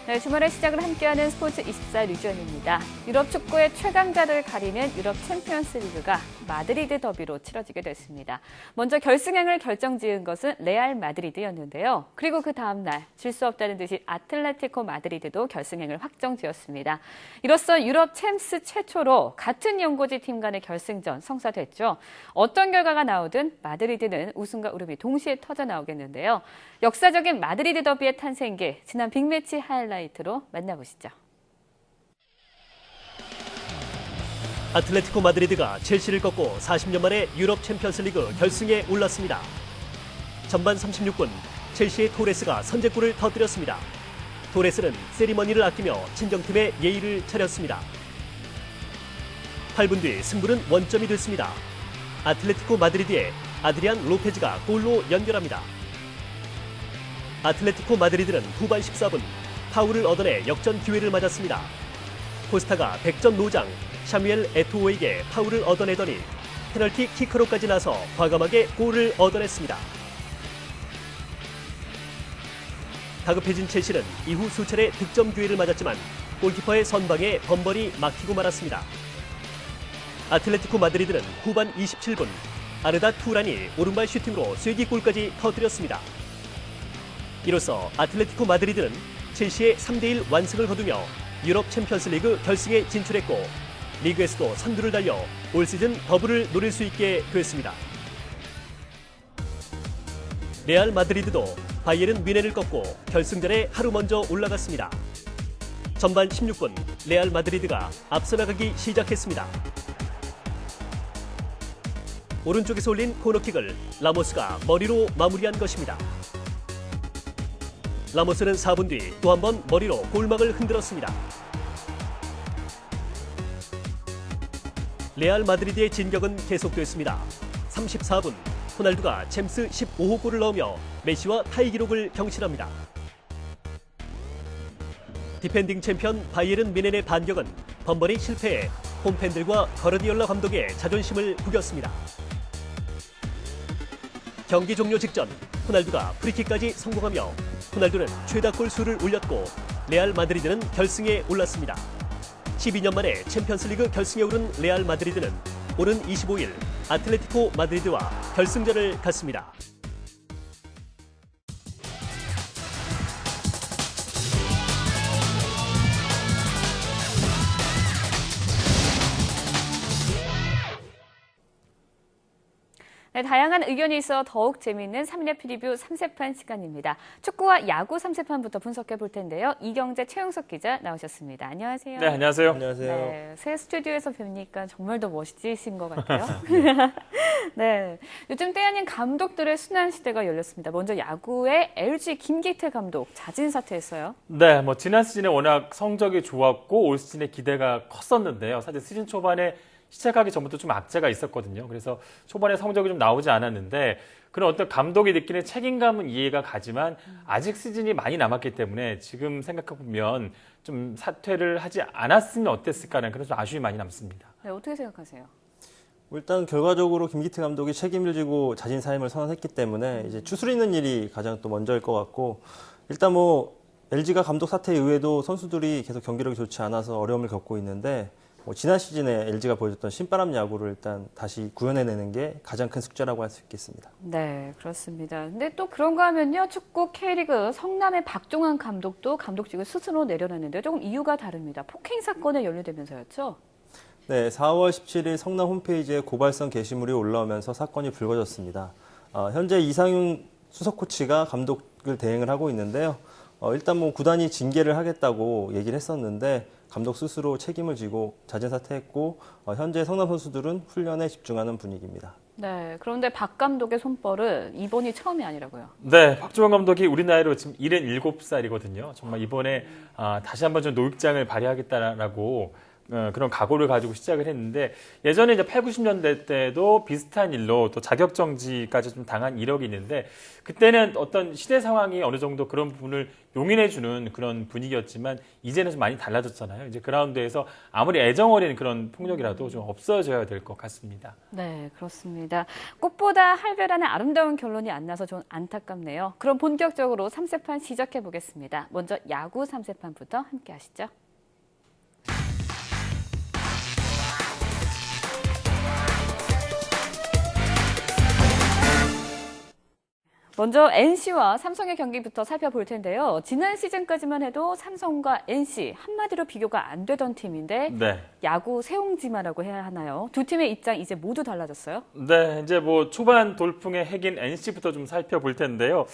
네, 주말에 시작을 함께하는 스포츠 24 류지원입니다. 유럽 축구의 최강자를 가리는 유럽 챔피언스 리그가 마드리드 더비로 치러지게 됐습니다. 먼저 결승행을 결정지은 것은 레알 마드리드였는데요. 그리고 그 다음 날 질 수 없다는 듯이 아틀레티코 마드리드도 결승행을 확정지었습니다. 이로써 유럽 챔스 최초로 같은 연고지 팀 간의 결승전 성사됐죠. 어떤 결과가 나오든 마드리드는 우승과 울음이 동시에 터져 나오겠는데요. 역사적인 마드리드 더비의 탄생기, 지난 빅매치 하이라이트로 만나보시죠. 아틀레티코 마드리드가 첼시를 꺾고 40년 만에 유럽 챔피언스리그 결승에 올랐습니다. 전반 36분, 첼시의 토레스가 선제골을 터뜨렸습니다. 토레스는 세리머니를 아끼며 친정팀의 예의를 차렸습니다. 8분 뒤 승부는 원점이 됐습니다. 아틀레티코 마드리드의 아드리안 로페즈가 골로 연결합니다. 아틀레티코 마드리드는 후반 14분, 파울을 얻어내 역전 기회를 맞았습니다. 코스타가 백전 노장 샤뮤엘 에토오에게 파울을 얻어내더니 페널티 킥으로까지 나서 과감하게 골을 얻어냈습니다. 다급해진 첼시는 이후 수차례 득점 기회를 맞았지만 골키퍼의 선방에 번번이 막히고 말았습니다. 아틀레티코 마드리드는 후반 27분 아르다 투란이 오른발 슈팅으로 쐐기골까지 터뜨렸습니다. 이로써 아틀레티코 마드리드는 첼시의 3대1 완승을 거두며 유럽 챔피언스 리그 결승에 진출했고 리그에서도 선두를 달려 올 시즌 더블을 노릴 수 있게 됐습니다. 레알 마드리드도 바이에른 뮌헨을 꺾고 결승전에 하루 먼저 올라갔습니다. 전반 16분 레알 마드리드가 앞서 나가기 시작했습니다. 오른쪽에서 올린 코너킥을 라모스가 머리로 마무리한 것입니다. 라모스는 4분 뒤 또 한 번 머리로 골망을 흔들었습니다. 레알 마드리드의 진격은 계속됐습니다. 34분, 호날두가 챔스 15호 골을 넣으며 메시와 타이 기록을 경신합니다. 디펜딩 챔피언 바이에른 뮌헨의 반격은 번번이 실패해 홈팬들과 가르디올라 감독의 자존심을 구겼습니다. 경기 종료 직전 호날두가 프리킥까지 성공하며 호날두는 최다골 수를 올렸고 레알 마드리드는 결승에 올랐습니다. 12년 만에 챔피언스리그 결승에 오른 레알 마드리드는 오는 25일 아틀레티코 마드리드와 결승전을 갖습니다. 네, 다양한 의견이 있어 더욱 재미있는 3회 프리뷰 3세판 시간입니다. 축구와 야구 3세판부터 분석해 볼 텐데요. 이경재, 최영석 기자 나오셨습니다. 안녕하세요. 네, 안녕하세요. 안녕하세요. 네, 새 스튜디오에서 뵈니까 정말 더 멋지신 것 같아요. 네, 요즘 때 아닌 감독들의 순환 시대가 열렸습니다. 먼저 야구의 LG 김기태 감독 자진 사퇴했어요. 네, 지난 시즌에 워낙 성적이 좋았고 올 시즌에 기대가 컸었는데요. 사실 시즌 초반에 시작하기 전부터 좀 악재가 있었거든요. 그래서 초반에 성적이 좀 나오지 않았는데 그런 어떤 감독이 느끼는 책임감은 이해가 가지만 아직 시즌이 많이 남았기 때문에 지금 생각해보면 좀 사퇴를 하지 않았으면 어땠을까라는 그런 좀 아쉬움이 많이 남습니다. 네, 어떻게 생각하세요? 일단 결과적으로 김기태 감독이 책임을 지고 자진 사임을 선언했기 때문에 이제 추스리는 일이 가장 또 먼저일 것 같고 일단 LG가 감독 사퇴 이후에도 선수들이 계속 경기력이 좋지 않아서 어려움을 겪고 있는데 지난 시즌에 LG가 보여줬던 신바람 야구를 일단 다시 구현해내는 게 가장 큰 숙제라고 할 수 있겠습니다. 네, 그렇습니다. 근데 또 그런가 하면요. 축구 K리그 성남의 박종환 감독도 감독직을 스스로 내려놨는데 조금 이유가 다릅니다. 폭행 사건에 연루되면서였죠? 네, 4월 17일 성남 홈페이지에 고발성 게시물이 올라오면서 사건이 불거졌습니다. 현재 이상윤 수석 코치가 감독을 대행을 하고 있는데요. 일단 구단이 징계를 하겠다고 얘기를 했었는데 감독 스스로 책임을 지고 자진 사퇴했고 현재 성남 선수들은 훈련에 집중하는 분위기입니다. 네, 그런데 박 감독의 손벌은 이번이 처음이 아니라고요. 네, 박종환 감독이 우리 나이로 지금 77살이거든요. 정말 이번에 다시 한번 좀 노익장을 발휘하겠다라고 그런 각오를 가지고 시작을 했는데 예전에 이제 8, 90년대 때도 비슷한 일로 또 자격정지까지 좀 당한 이력이 있는데 그때는 어떤 시대 상황이 어느 정도 그런 부분을 용인해주는 그런 분위기였지만 이제는 좀 많이 달라졌잖아요. 이제 그라운드에서 아무리 애정 어린 그런 폭력이라도 좀 없어져야 될 것 같습니다. 네, 그렇습니다. 꽃보다 할배라는 아름다운 결론이 안 나서 좀 안타깝네요. 그럼 본격적으로 3세판 시작해 보겠습니다. 먼저 야구 3세판부터 함께 하시죠. 먼저 NC와 삼성의 경기부터 살펴볼 텐데요. 지난 시즌까지만 해도 삼성과 NC 한마디로 비교가 안 되던 팀인데 네. 야구 세옹지마라고 해야 하나요? 두 팀의 입장 이제 모두 달라졌어요. 네, 이제 뭐 초반 돌풍의 핵인 NC부터 좀 살펴볼 텐데요.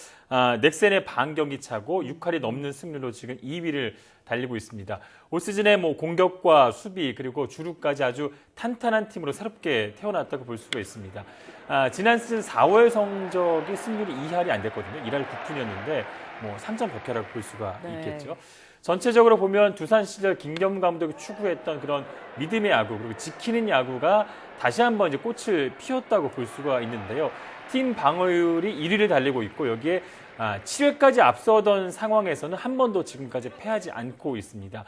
넥센의 반 경기 차고 6할이 넘는 승률로 지금 2위를 달리고 있습니다. 올 시즌에 뭐 공격과 수비 그리고 주루까지 아주 탄탄한 팀으로 새롭게 태어났다고 볼 수가 있습니다. 지난 시즌 4월 성적이 승률이 2할이 안 됐거든요. 1할 9푼이었는데 뭐 3점 벽해라고 볼 수가 있겠죠. 전체적으로 보면 두산 시절 김경문 감독이 추구했던 그런 믿음의 야구 그리고 지키는 야구가 다시 한번 이제 꽃을 피웠다고 볼 수가 있는데요. 팀 방어율이 1위를 달리고 있고 여기에 7회까지 앞서던 상황에서는 한 번도 지금까지 패하지 않고 있습니다.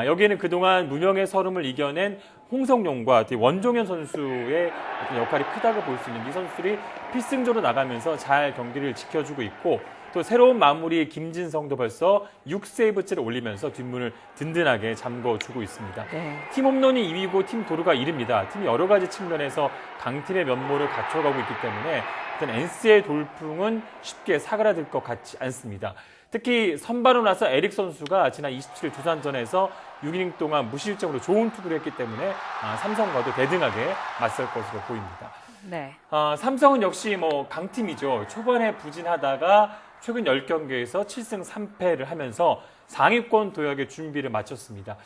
여기에는 그동안 무명의 서름을 이겨낸 홍성용과 원종현 선수의 역할이 크다고 볼 수 있는 이 선수들이 필승조로 나가면서 잘 경기를 지켜주고 있고 또 새로운 마무리 김진성도 벌써 6세이브째를 올리면서 뒷문을 든든하게 잠궈주고 있습니다. 네. 팀 홈런이 2위고 팀 도루가 1위입니다. 팀이 여러 가지 측면에서 강팀의 면모를 갖춰가고 있기 때문에 일단 NC의 돌풍은 쉽게 사그라들 것 같지 않습니다. 특히 선발로 나서 에릭 선수가 지난 27일 두산전에서 6이닝 동안 무실점으로 좋은 투구를 했기 때문에 삼성과도 대등하게 맞설 것으로 보입니다. 네. 삼성은 역시 뭐 강팀이죠. 초반에 부진하다가 최근 10경기에서 7승 3패를 하면서 상위권 도약의 준비를 마쳤습니다.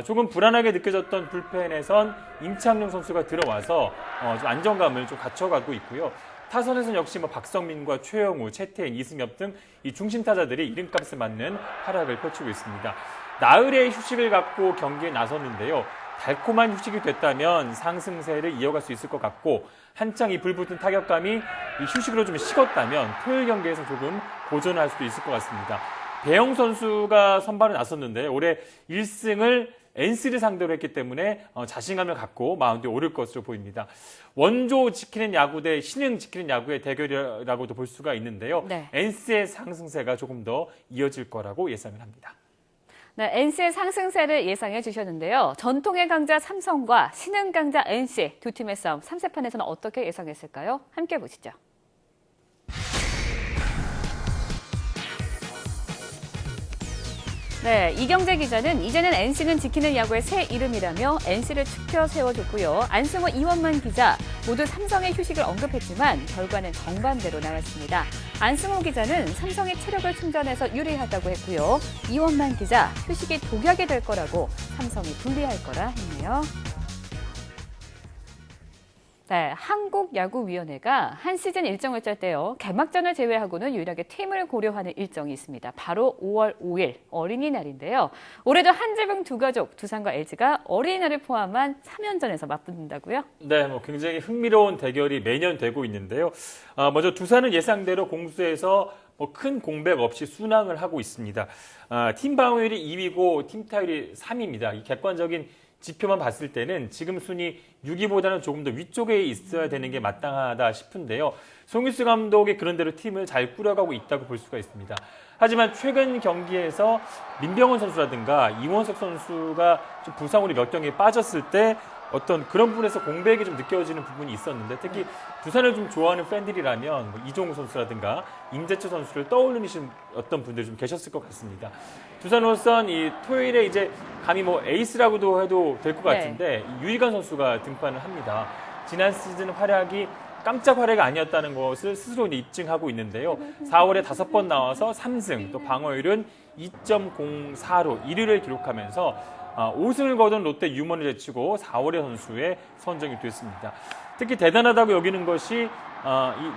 조금 불안하게 느껴졌던 불펜에선 임창용 선수가 들어와서 좀 안정감을 좀 갖춰가고 있고요. 타선에서는 역시 뭐 박성민과 최영우, 최태인, 이승엽 등 이 중심 타자들이 이름값을 맞는 활약을 펼치고 있습니다. 나흘의 휴식을 갖고 경기에 나섰는데요. 달콤한 휴식이 됐다면 상승세를 이어갈 수 있을 것 같고 한창 이 불붙은 타격감이 이 휴식으로 좀 식었다면 토요일 경기에서 조금 고전할 수도 있을 것 같습니다. 배영 선수가 선발에 나섰는데 올해 1승을 NC를 상대로 했기 때문에 자신감을 갖고 마운드에 오를 것으로 보입니다. 원조 지키는 야구 대 신흥 지키는 야구의 대결이라고도 볼 수가 있는데요. 네. NC의 상승세가 조금 더 이어질 거라고 예상을 합니다. 네, NC의 상승세를 예상해 주셨는데요. 전통의 강자 삼성과 신흥 강자 NC 두 팀의 싸움 3세판에서는 어떻게 예상했을까요? 함께 보시죠. 네, 이경재 기자는 이제는 NC는 지키는 야구의 새 이름이라며 NC를 축혀 세워줬고요. 안승호, 이원만 기자 모두 삼성의 휴식을 언급했지만 결과는 정반대로 나왔습니다. 안승호 기자는 삼성의 체력을 충전해서 유리하다고 했고요. 이원만 기자, 휴식이 독약이 될 거라고 삼성이 불리할 거라 했네요. 네, 한국야구위원회가 한 시즌 일정을 짤 때요. 개막전을 제외하고는 유일하게 팀을 고려하는 일정이 있습니다. 바로 5월 5일 어린이날인데요. 올해도 한지붕 두 가족, 두산과 LG가 어린이날을 포함한 3연전에서 맞붙는다고요? 네, 뭐 굉장히 흥미로운 대결이 매년 되고 있는데요. 먼저 두산은 예상대로 공수에서 큰 공백 없이 순항을 하고 있습니다. 팀 방어율이 2위고 팀 타율이 3위입니다. 이 객관적인 지표만 봤을 때는 지금 순위 6위보다는 조금 더 위쪽에 있어야 되는 게 마땅하다 싶은데요. 송일수 감독이 그런대로 팀을 잘 꾸려가고 있다고 볼 수가 있습니다. 하지만 최근 경기에서 민병헌 선수라든가 이원석 선수가 좀 부상으로 몇 경기에 빠졌을 때 어떤 그런 부분에서 공백이 좀 느껴지는 부분이 있었는데 특히 두산을 좀 좋아하는 팬들이라면 뭐 이종우 선수라든가 임재철 선수를 떠올리신 어떤 분들이 좀 계셨을 것 같습니다. 두산으로선 이 토요일에 이제 감히 뭐 에이스라고도 해도 될 것 같은데 유희관 선수가 등판을 합니다. 지난 시즌 활약이 깜짝 활약이 아니었다는 것을 스스로 입증하고 있는데요. 4월에 5번 나와서 3승, 또 방어율은 2.04로 1위를 기록하면서 5승을 거둔 롯데 유먼을 제치고 4월의 선수에 선정이 됐습니다. 특히 대단하다고 여기는 것이 이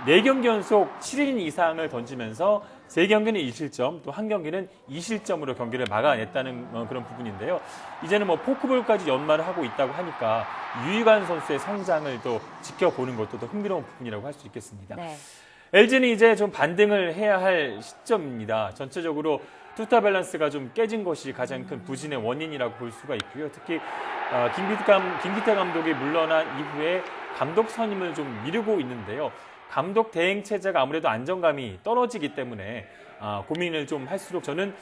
4경기 연속 7이닝 이상을 던지면서 3경기는 1실점, 또 1경기는 2실점으로 경기를 막아냈다는 그런 부분인데요. 이제는 뭐 포크볼까지 연마를 하고 있다고 하니까 유희관 선수의 성장을 또 지켜보는 것도 더 흥미로운 부분이라고 할 수 있겠습니다. 네. LG는 이제 좀 반등을 해야 할 시점입니다. 전체적으로 투타 밸런스가 좀 깨진 것이 가장 큰 부진의 원인이라고 볼 수가 있고요. 특히 김기태 감독이 물러난 이후에 감독 선임을 좀 미루고 있는데요. 감독 대행 체제가 아무래도 안정감이 떨어지기 때문에 고민을 좀 할수록 저는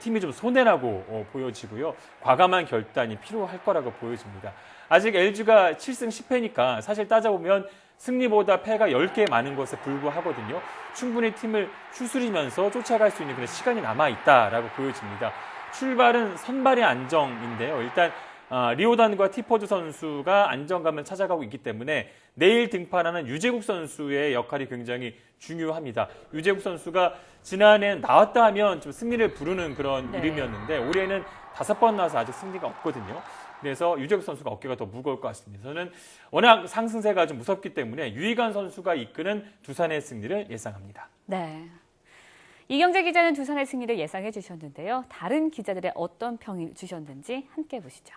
팀이 좀 손해라고 보여지고요. 과감한 결단이 필요할 거라고 보여집니다. 아직 LG가 7승 10패니까 사실 따져보면 승리보다 패가 10개 많은 것에 불구하거든요. 충분히 팀을 추스리면서 쫓아갈 수 있는 그런 시간이 남아있다라고 보여집니다. 출발은 선발의 안정인데요. 일단 리오단과 티포즈 선수가 안정감을 찾아가고 있기 때문에 내일 등판하는 유재국 선수의 역할이 굉장히 중요합니다. 유재국 선수가 지난해는 나왔다 하면 좀 승리를 부르는 그런 이름이었는데 올해는 5번 나와서 아직 승리가 없거든요. 그래서 유재국 선수가 어깨가 더 무거울 것 같습니다. 저는 워낙 상승세가 좀 무섭기 때문에 유희관 선수가 이끄는 두산의 승리를 예상합니다. 네. 이경재 기자는 두산의 승리를 예상해 주셨는데요. 다른 기자들의 어떤 평을 주셨는지 함께 보시죠.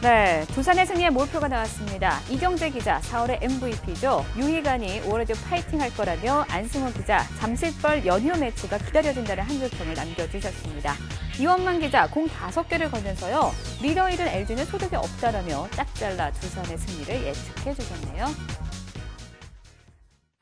네, 두산의 승리에 몰표가 나왔습니다. 이경재 기자, 4월의 MVP죠. 유희관이 5월에도 파이팅할 거라며 안승호 기자, 잠실벌 연휴 매치가 기다려진다는 한줄평을 남겨주셨습니다. 이원만 기자, 공 5개를 걸면서요. 리더일은 LG는 소득이 없다라며 딱 잘라 두산의 승리를 예측해 주셨네요.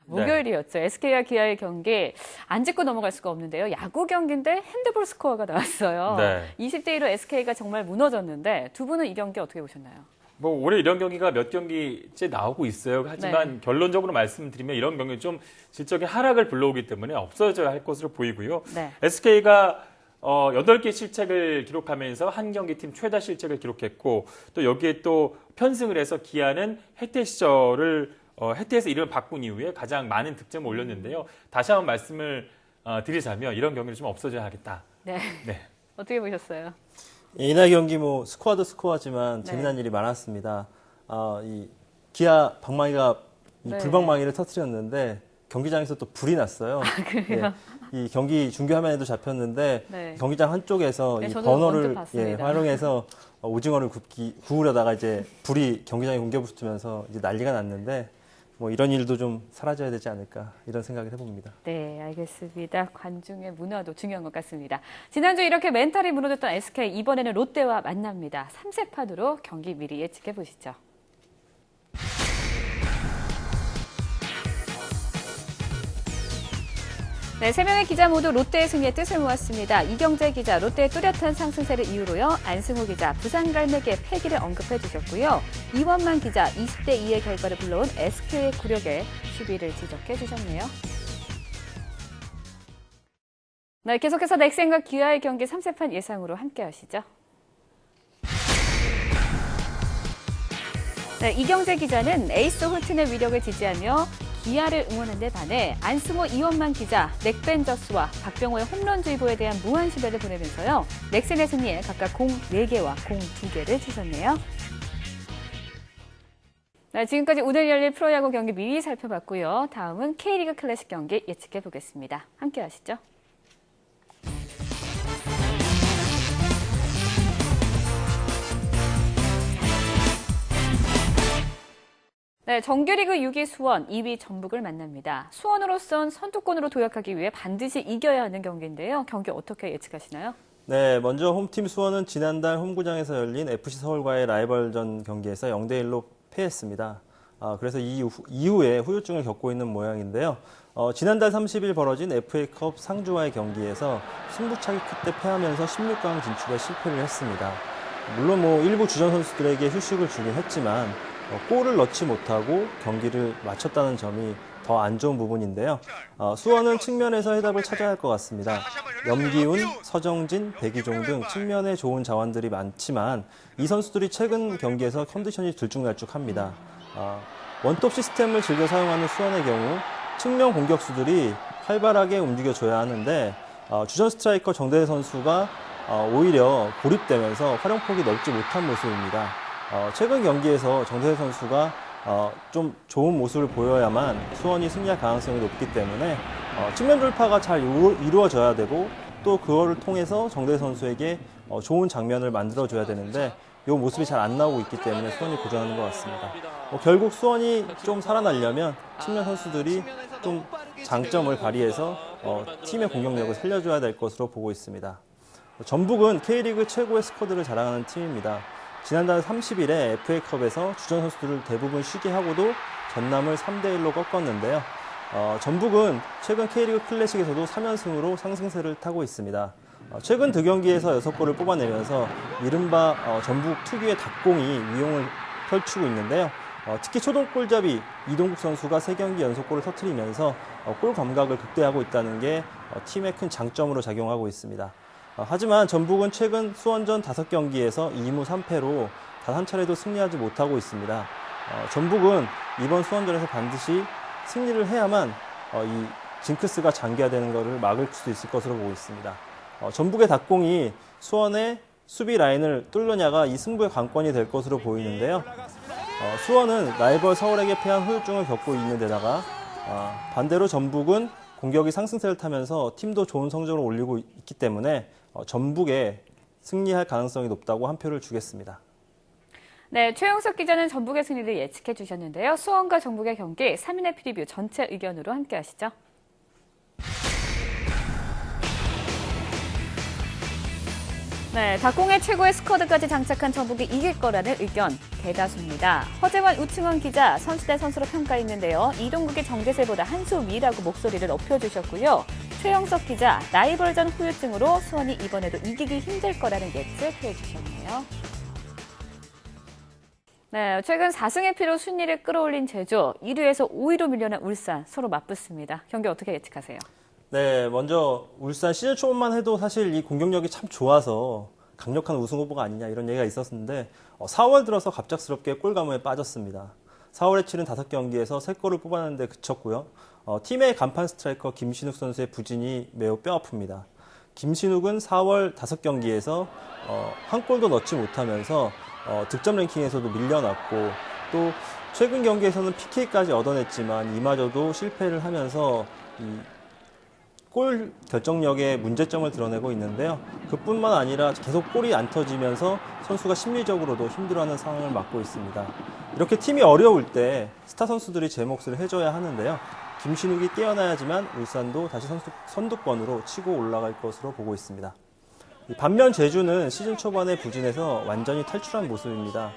목요일이었죠. SK와 기아의 경기 안 짚고 넘어갈 수가 없는데요. 야구 경기인데 핸드볼 스코어가 나왔어요. 네. 20대 1로 SK가 정말 무너졌는데 두 분은 이 경기 어떻게 보셨나요? 뭐 올해 이런 경기가 몇 경기째 나오고 있어요. 하지만 결론적으로 말씀드리면 이런 경기 좀 질적인 하락을 불러오기 때문에 없어져야 할 것으로 보이고요. 네. SK가 8개 실책을 기록하면서 한 경기 팀 최다 실책을 기록했고 또 여기에 또 편승을 해서 기아는 해태 시절을 해태에서 이름을 바꾼 이후에 가장 많은 득점을 올렸는데요. 다시 한번 말씀을 드리자면 이런 경기를 좀 없어져야 하겠다. 네. 네. 어떻게 보셨어요? 이날 경기 뭐 스코어도 스코어지만 재미난 일이 많았습니다. 이 기아 방망이가 불방망이를 터뜨렸는데 경기장에서 또 불이 났어요. 그래요? 이 경기 중계 화면에도 잡혔는데 경기장 한쪽에서 이 저도 버너를 언뜻 활용해서 오징어를 구우려다가 이제 불이 경기장에 옮겨붙으면서 이제 난리가 났는데 뭐 이런 일도 좀 사라져야 되지 않을까 이런 생각을 해봅니다. 네, 알겠습니다. 관중의 문화도 중요한 것 같습니다. 지난주 이렇게 멘탈이 무너졌던 SK 이번에는 롯데와 만납니다. 3세 판으로 경기 미리 예측해 보시죠. 네, 3명의 기자 모두 롯데의 승리에 뜻을 모았습니다. 이경재 기자, 롯데의 뚜렷한 상승세를 이유로요. 안승호 기자, 부산 갈매기의 패기를 언급해 주셨고요. 이원만 기자, 20대 2의 결과를 불러온 SK의 굴욕에 수비를 지적해 주셨네요. 네, 계속해서 넥센과 기아의 경기 3세판 예상으로 함께 하시죠. 네, 이경재 기자는 에이스 홀튼의 위력을 지지하며 기아를 응원한 데 반해 안승호, 이원만 기자, 넥벤저스와 박병호의 홈런주의보에 대한 무한시대를 보내면서요. 넥센의 승리에 각각 공 4개와 공 2개를 주셨네요. 네, 지금까지 오늘 열릴 프로야구 경기 미리 살펴봤고요. 다음은 K리그 클래식 경기 예측해 보겠습니다. 함께 하시죠. 네, 정규리그 6위 수원, 2위 전북을 만납니다. 수원으로선 선두권으로 도약하기 위해 반드시 이겨야 하는 경기인데요. 경기 어떻게 예측하시나요? 네, 먼저 홈팀 수원은 지난달 홈구장에서 열린 FC 서울과의 라이벌전 경기에서 0대1로 패했습니다. 그래서 이후에 후유증을 겪고 있는 모양인데요. 지난달 30일 벌어진 FA컵 상주와의 경기에서 승부차기 끝에 패하면서 16강 진출에 실패를 했습니다. 물론 일부 주전 선수들에게 휴식을 주긴 했지만 골을 넣지 못하고 경기를 마쳤다는 점이 더 안 좋은 부분인데요. 수원은 측면에서 해답을 찾아야 할 것 같습니다. 염기훈, 서정진, 백이종 등 측면에 좋은 자원들이 많지만 이 선수들이 최근 경기에서 컨디션이 들쭉날쭉합니다. 원톱 시스템을 즐겨 사용하는 수원의 경우 측면 공격수들이 활발하게 움직여줘야 하는데 주전 스트라이커 정대세 선수가 오히려 고립되면서 활용폭이 넓지 못한 모습입니다. 최근 경기에서 정대세 선수가 좀 좋은 모습을 보여야만 수원이 승리할 가능성이 높기 때문에 측면 돌파가 잘 이루어져야 되고 또 그거를 통해서 정대세 선수에게 좋은 장면을 만들어줘야 되는데 이 모습이 잘 안 나오고 있기 때문에 수원이 고전하는 것 같습니다. 결국 수원이 좀 살아나려면 측면 선수들이 좀 장점을 발휘해서 팀의 공격력을 살려줘야 될 것으로 보고 있습니다. 전북은 K리그 최고의 스쿼드를 자랑하는 팀입니다. 지난달 30일에 FA컵에서 주전 선수들을 대부분 쉬게 하고도 전남을 3대1로 꺾었는데요. 전북은 최근 K리그 클래식에서도 3연승으로 상승세를 타고 있습니다. 최근 두 경기에서 6골을 뽑아내면서 이른바 전북 특유의 닭공이 위용을 펼치고 있는데요. 특히 초동골잡이 이동국 선수가 3경기 연속골을 터뜨리면서 골 감각을 극대화하고 있다는 게 팀의 큰 장점으로 작용하고 있습니다. 하지만 전북은 최근 수원전 5경기에서 2무 3패로 단 한 차례도 승리하지 못하고 있습니다. 전북은 이번 수원전에서 반드시 승리를 해야만 이 징크스가 장기화되는 것을 막을 수 있을 것으로 보고 있습니다. 전북의 닭공이 수원의 수비 라인을 뚫느냐가 이 승부의 관건이 될 것으로 보이는데요. 수원은 라이벌 서울에게 패한 후유증을 겪고 있는 데다가 반대로 전북은 공격이 상승세를 타면서 팀도 좋은 성적을 올리고 있기 때문에 전북에 승리할 가능성이 높다고 한 표를 주겠습니다. 네, 최용석 기자는 전북의 승리를 예측해 주셨는데요. 수원과 전북의 경기 3인의 프리뷰 전체 의견으로 함께 하시죠. 네, 닭공의 최고의 스쿼드까지 장착한 전북이 이길 거라는 의견 대다수입니다. 허재원, 우층원 기자 선수 대 선수로 평가했는데요. 이동국이 정대세보다 한 수 위라고 목소리를 높여주셨고요. 최영석 기자, 라이벌전 후유증으로 수원이 이번에도 이기기 힘들 거라는 예측해 주셨네요. 네, 최근 4승의 피로 순위를 끌어올린 제주, 1위에서 5위로 밀려난 울산 서로 맞붙습니다. 경기 어떻게 예측하세요? 네, 먼저 울산 시즌 초반만 해도 사실 이 공격력이 참 좋아서 강력한 우승 후보가 아니냐 이런 얘기가 있었는데 4월 들어서 갑작스럽게 골가무에 빠졌습니다. 4월에 치른 5경기에서 3골을 뽑았는데 그쳤고요. 팀의 간판 스트라이커 김신욱 선수의 부진이 매우 뼈아픕니다. 김신욱은 4월 5경기에서 한 골도 넣지 못하면서 득점 랭킹에서도 밀려났고 또 최근 경기에서는 PK까지 얻어냈지만 이마저도 실패를 하면서 골 결정력에 문제점을 드러내고 있는데요. 그뿐만 아니라 계속 골이 안 터지면서 선수가 심리적으로도 힘들어하는 상황을 맞고 있습니다. 이렇게 팀이 어려울 때 스타 선수들이 제 몫을 해줘야 하는데요. 김신욱이 깨어나야지만 울산도 다시 선두권으로 치고 올라갈 것으로 보고 있습니다. 반면 제주는 시즌 초반에 부진해서 완전히 탈출한 모습입니다.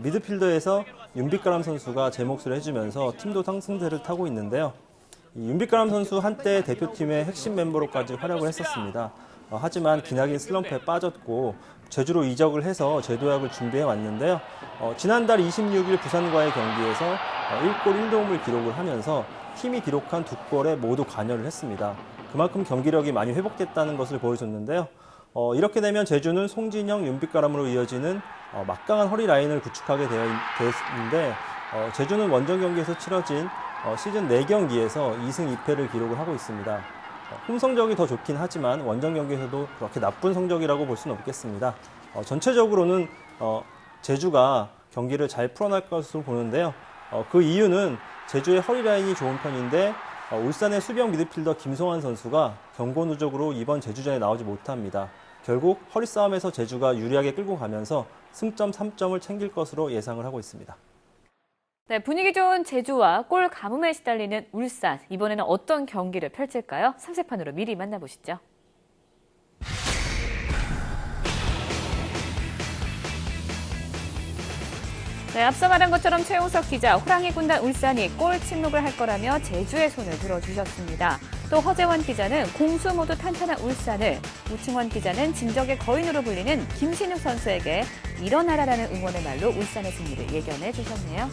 미드필더에서 윤빛가람 선수가 제 몫을 해주면서 팀도 상승세를 타고 있는데요. 윤빛가람 선수 한때 대표팀의 핵심 멤버로까지 활약을 했었습니다. 하지만 기나긴 슬럼프에 빠졌고 제주로 이적을 해서 재도약을 준비해 왔는데요. 지난달 26일 부산과의 경기에서 1골 1도움을 기록을 하면서 팀이 기록한 2골에 모두 관여를 했습니다. 그만큼 경기력이 많이 회복됐다는 것을 보여줬는데요. 이렇게 되면 제주는 송진영, 윤빛가람으로 이어지는 막강한 허리 라인을 구축하게 되었는데 제주는 원정 경기에서 치러진 시즌 4경기에서 2승 2패를 기록을 하고 있습니다. 홈 성적이 더 좋긴 하지만 원정 경기에서도 그렇게 나쁜 성적이라고 볼 수는 없겠습니다. 전체적으로는 제주가 경기를 잘 풀어날 것으로 보는데요. 그 이유는 제주의 허리 라인이 좋은 편인데 울산의 수비형 미드필더 김성환 선수가 경고 누적으로 이번 제주전에 나오지 못합니다. 결국 허리 싸움에서 제주가 유리하게 끌고 가면서 승점 3점을 챙길 것으로 예상을 하고 있습니다. 네, 분위기 좋은 제주와 골 가뭄에 시달리는 울산. 이번에는 어떤 경기를 펼칠까요? 3세판으로 미리 만나보시죠. 네, 앞서 말한 것처럼 최용석 기자, 호랑이 군단 울산이 골 침묵을 할 거라며 제주의 손을 들어주셨습니다. 또 허재원 기자는 공수 모두 탄탄한 울산을, 우층원 기자는 진적의 거인으로 불리는 김신욱 선수에게 일어나라라는 응원의 말로 울산의 승리를 예견해 주셨네요.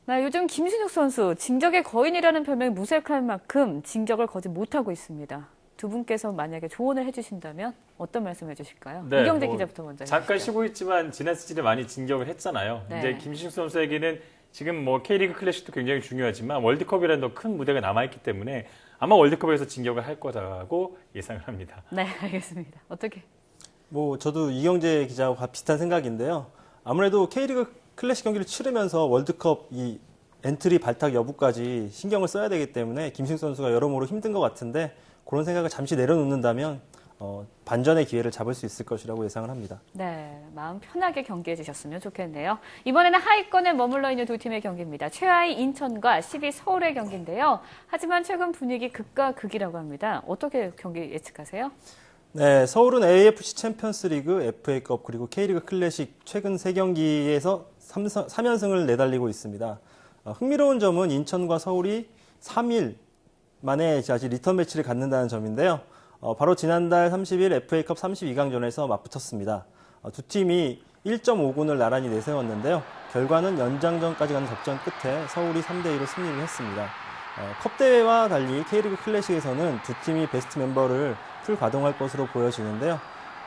네, 요즘 김신욱 선수, 진적의 거인이라는 별명이 무색할 만큼 진적을 거짓 못하고 있습니다. 두 분께서 만약에 조언을 해주신다면 어떤 말씀 해주실까요? 네, 이경재 기자부터 먼저 잠깐 해주시죠. 쉬고 있지만 지난 시즌에 많이 진격을 했잖아요. 네. 이제 김신욱 선수에게는 지금 K리그 클래식도 굉장히 중요하지만 월드컵이라는 더 큰 무대가 남아있기 때문에 아마 월드컵에서 진격을 할 거라고 예상을 합니다. 네, 알겠습니다. 어떻게? 뭐 저도 이경재 기자와 비슷한 생각인데요. 아무래도 K리그 클래식 경기를 치르면서 월드컵 이 엔트리 발탁 여부까지 신경을 써야 되기 때문에 김승 선수가 여러모로 힘든 것 같은데 그런 생각을 잠시 내려놓는다면 반전의 기회를 잡을 수 있을 것이라고 예상을 합니다. 네, 마음 편하게 경기해 주셨으면 좋겠네요. 이번에는 하위권에 머물러 있는 두 팀의 경기입니다. 최하위 인천과 10위 서울의 경기인데요. 하지만 최근 분위기 극과 극이라고 합니다. 어떻게 경기 예측하세요? 네, 서울은 AFC 챔피언스 리그, FA컵 그리고 K리그 클래식 최근 3경기에서 3연승을 내달리고 있습니다. 흥미로운 점은 인천과 서울이 3일 만에 다시 리턴 매치를 갖는다는 점인데요. 바로 지난달 30일 FA컵 32강전에서 맞붙었습니다. 두 팀이 1.5군을 나란히 내세웠는데요. 결과는 연장전까지 가는 접전 끝에 서울이 3대2로 승리를 했습니다. 컵대회와 달리 K리그 클래식에서는 두 팀이 베스트 멤버를 풀 가동할 것으로 보여지는데요.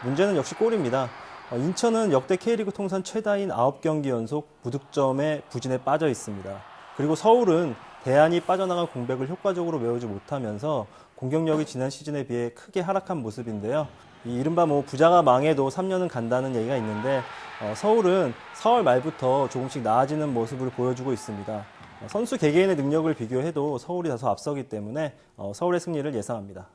문제는 역시 골입니다. 인천은 역대 K리그 통산 최다인 9경기 연속 무득점의 부진에 빠져 있습니다. 그리고 서울은 대안이 빠져나간 공백을 효과적으로 메우지 못하면서 공격력이 지난 시즌에 비해 크게 하락한 모습인데요. 이 이른바 부자가 망해도 3년은 간다는 얘기가 있는데 서울은 4월 말부터 조금씩 나아지는 모습을 보여주고 있습니다. 선수 개개인의 능력을 비교해도 서울이 다소 앞서기 때문에 서울의 승리를 예상합니다.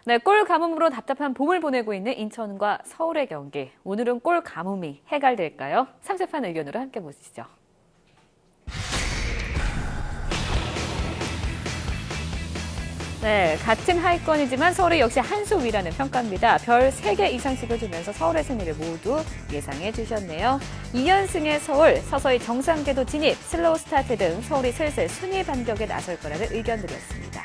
네, 골 가뭄으로 답답한 봄을 보내고 있는 인천과 서울의 경기. 오늘은 골 가뭄이 해결될까요? 삼세판 의견으로 함께 보시죠. 네, 같은 하위권이지만 서울이 역시 한 수 위라는 평가입니다. 별 3개 이상씩을 주면서 서울의 승리를 모두 예상해 주셨네요. 2연승의 서울, 서서히 정상궤도 진입, 슬로우 스타트 등 서울이 슬슬 순위 반격에 나설 거라는 의견들이었습니다.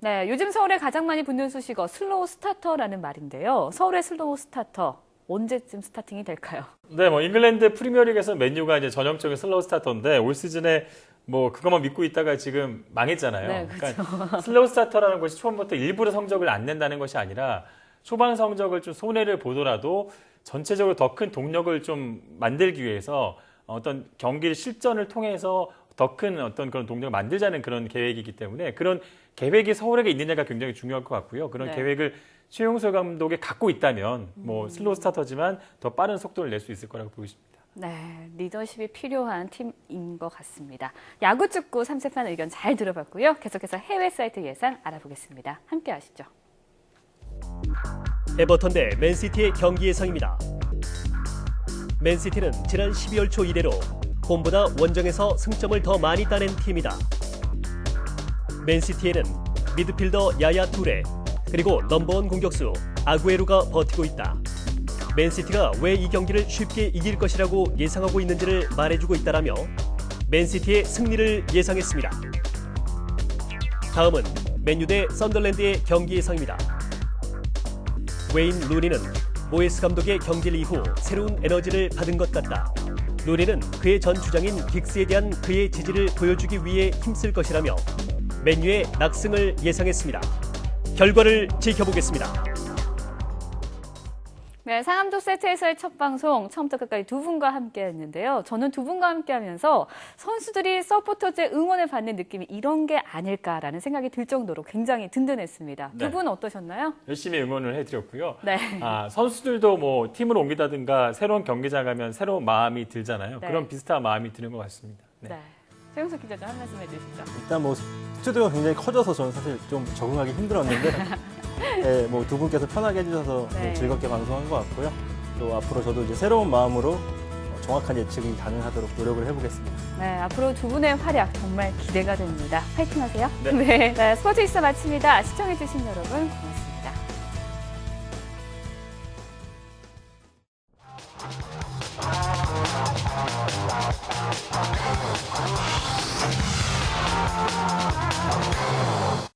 네, 요즘 서울에 가장 많이 붙는 수식어 슬로우 스타터라는 말인데요. 서울의 슬로우 스타터, 언제쯤 스타팅이 될까요? 네, 잉글랜드 프리미어리그에서 맨유가 이제 전형적인 슬로우 스타터인데 올 시즌에 그것만 믿고 있다가 지금 망했잖아요. 네, 그렇죠. 그러니까 슬로우 스타터라는 것이 초반부터 일부러 성적을 안 낸다는 것이 아니라 초반 성적을 좀 손해를 보더라도 전체적으로 더 큰 동력을 좀 만들기 위해서 어떤 경기 실전을 통해서 더 큰 어떤 그런 동력을 만들자는 그런 계획이기 때문에 그런 계획이 서울에게 있느냐가 굉장히 중요할 것 같고요. 그런 네. 계획을 최용수 감독이 갖고 있다면 슬로우 스타터지만 더 빠른 속도를 낼 수 있을 거라고 보고 있습니다. 네, 리더십이 필요한 팀인 것 같습니다. 야구, 축구 3세판 의견 잘 들어봤고요. 계속해서 해외 사이트 예상 알아보겠습니다. 함께 하시죠. 에버턴 대 맨시티의 경기 예상입니다. 맨시티는 지난 12월 초 이래로 홈보다 원정에서 승점을 더 많이 따낸 팀이다. 맨시티에는 미드필더 야야 투레, 그리고 넘버원 공격수 아구에로가 버티고 있다. 맨시티가 왜 이 경기를 쉽게 이길 것이라고 예상하고 있는지를 말해주고 있다라며 맨시티의 승리를 예상했습니다. 다음은 맨유 대 썬더랜드의 경기 예상입니다. 웨인 루니는 모에스 감독의 경질 이후 새로운 에너지를 받은 것 같다. 루니는 그의 전 주장인 긱스에 대한 그의 지지를 보여주기 위해 힘쓸 것이라며 맨유의 낙승을 예상했습니다. 결과를 지켜보겠습니다. 네, 상암도 세트에서의 첫 방송 처음부터 끝까지 두 분과 함께 했는데요. 저는 두 분과 함께 하면서 선수들이 서포터즈의 응원을 받는 느낌이 이런 게 아닐까라는 생각이 들 정도로 굉장히 든든했습니다. 네. 두 분 어떠셨나요? 열심히 응원을 해드렸고요. 네. 선수들도 팀을 옮기다든가 새로운 경기장 가면 새로운 마음이 들잖아요. 네. 그런 비슷한 마음이 드는 것 같습니다. 네. 최용수 기자 좀 한 말씀 해주시죠. 일단 스튜디오가 굉장히 커져서 저는 사실 좀 적응하기 힘들었는데 네, 두 분께서 편하게 해주셔서 네. 즐겁게 방송한 것 같고요. 또 앞으로 저도 이제 새로운 마음으로 정확한 예측이 가능하도록 노력을 해보겠습니다. 네, 앞으로 두 분의 활약 정말 기대가 됩니다. 파이팅 하세요. 네. 네, 스포츠 이슈 마칩니다. 시청해주신 여러분 고맙습니다.